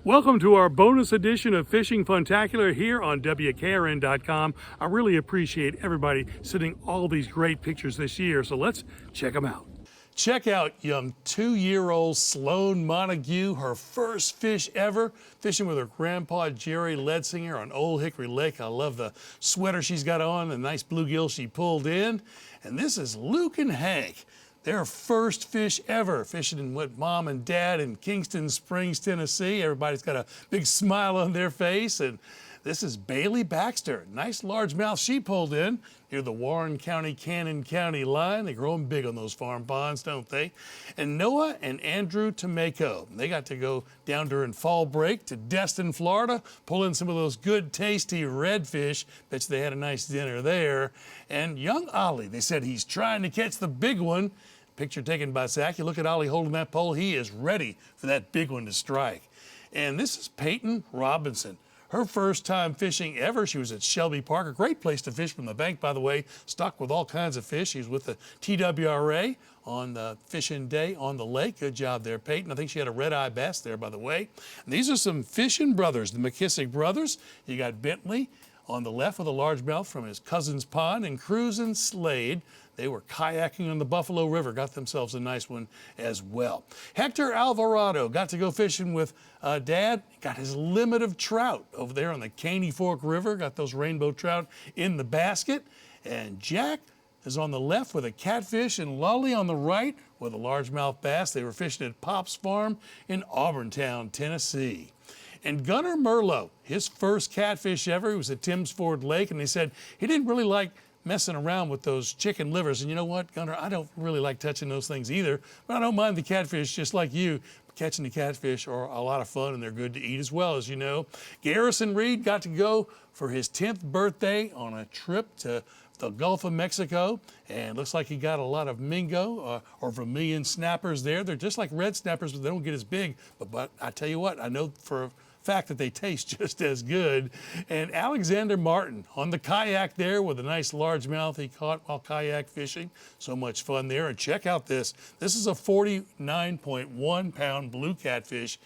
Welcome to our bonus edition of Fishing Funtacular here on WKRN.com. I really appreciate everybody sending all these great pictures this year, so let's check them out. Check out young 2-year-old Sloan Montague, her first fish ever, fishing with her grandpa Jerry Ledsinger on Old Hickory Lake. I love the sweater she's got on, the nice bluegill she pulled in. And this is Luke and Hank. Their first fish ever, fishing with Mom and Dad in Kingston Springs, Tennessee. Everybody's got a big smile on their face. And this is Bailey Baxter. Nice largemouth she pulled in near the Warren County, Cannon County line. They grow them big on those farm ponds, don't they? And Noah and Andrew Tomeko. They got to go down during fall break to Destin, Florida, pull in some of those good, tasty redfish. Bet you they had a nice dinner there. And young Ollie, they said he's trying to catch the big one. Picture taken by Zach. You look at Ollie holding that pole. He is ready for that big one to strike. And this is Peyton Robinson. Her first time fishing ever. She was at Shelby Park, a great place to fish from the bank, by the way, stocked with all kinds of fish. She was with the TWRA on the fishing day on the lake. Good job there, Peyton. I think she had a red-eye bass there, by the way. And these are some fishing brothers, the McKissick brothers. You got Bentley on the left with a largemouth from his cousin's pond, and Cruz and Slade. They were kayaking on the Buffalo River, got themselves a nice one as well. Hector Alvarado got to go fishing with Dad, got his limit of trout over there on the Caney Fork River, got those rainbow trout in the basket. And Jack is on the left with a catfish, and Lolly on the right with a largemouth bass. They were fishing at Pop's Farm in Auburntown, Tennessee. And Gunnar Merlot, his first catfish ever, he was at Timms Ford Lake, and they said he didn't really like messing around with those chicken livers. And you know what, Gunnar, I don't really like touching those things either, but I don't mind the catfish just like you. Catching the catfish are a lot of fun, and they're good to eat as well, as you know. Garrison Reed got to go for his 10th birthday on a trip to the Gulf of Mexico, and looks like he got a lot of mingo or Vermilion snappers there. They're just like red snappers, but they don't get as big. But I tell you what, I know for a fact that they taste just as good. And Alexander Martin on the kayak there with a nice largemouth he caught while kayak fishing. So much fun there. And check out this. This is a 49.1 pound blue catfish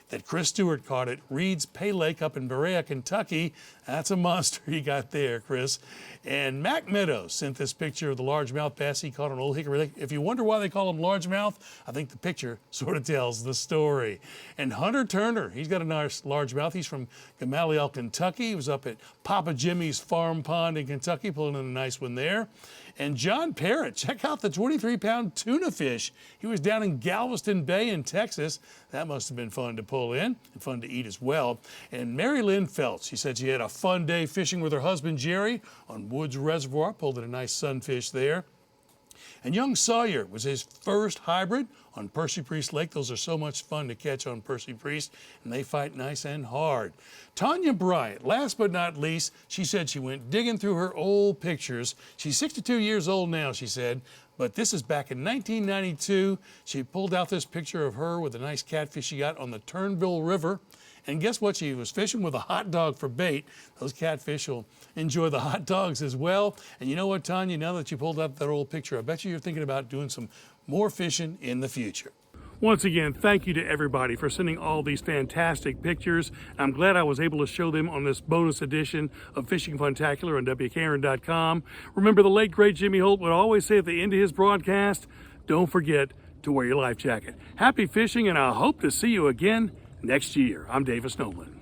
that Chris Stewart caught at Reed's Pay Lake up in Berea, Kentucky. That's a monster he got there, Chris. And Mac Meadows sent this picture of the largemouth bass he caught on Old Hickory Lake. If you wonder why they call him largemouth, I think the picture sort of tells the story. And Hunter Turner, he's got a nice largemouth. He's from Gamaliel, Kentucky. He was up at Papa Jimmy's Farm Pond in Kentucky, pulling in a nice one there. And John Parrott, check out the 23-pound tuna fish. He was down in Galveston Bay in Texas. That must have been fun to pull in and fun to eat as well. And Mary Lynn Feltz, she said she had a fun day fishing with her husband Jerry on Woods Reservoir, pulled in a nice sunfish there. And young Sawyer was his first hybrid on Percy Priest Lake. Those are so much fun to catch on Percy Priest, and they fight nice and hard. Tanya Bryant, last but not least, she said she went digging through her old pictures. She's 62 years old now, she said, but this is back in 1992. She pulled out this picture of her with a nice catfish she got on the Turnbull River. And guess what? She was fishing with a hot dog for bait. Those catfish will enjoy the hot dogs as well. And you know what, Tanya, now that you pulled up that old picture, I bet you're thinking about doing some more fishing in the future. Once again, thank you to everybody for sending all these fantastic pictures. I'm glad I was able to show them on this bonus edition of Fishing Funtacular on WKRN.com. Remember, the late, great Jimmy Holt would always say at the end of his broadcast, don't forget to wear your life jacket. Happy fishing, and I hope to see you again next year. I'm Davis Nolan.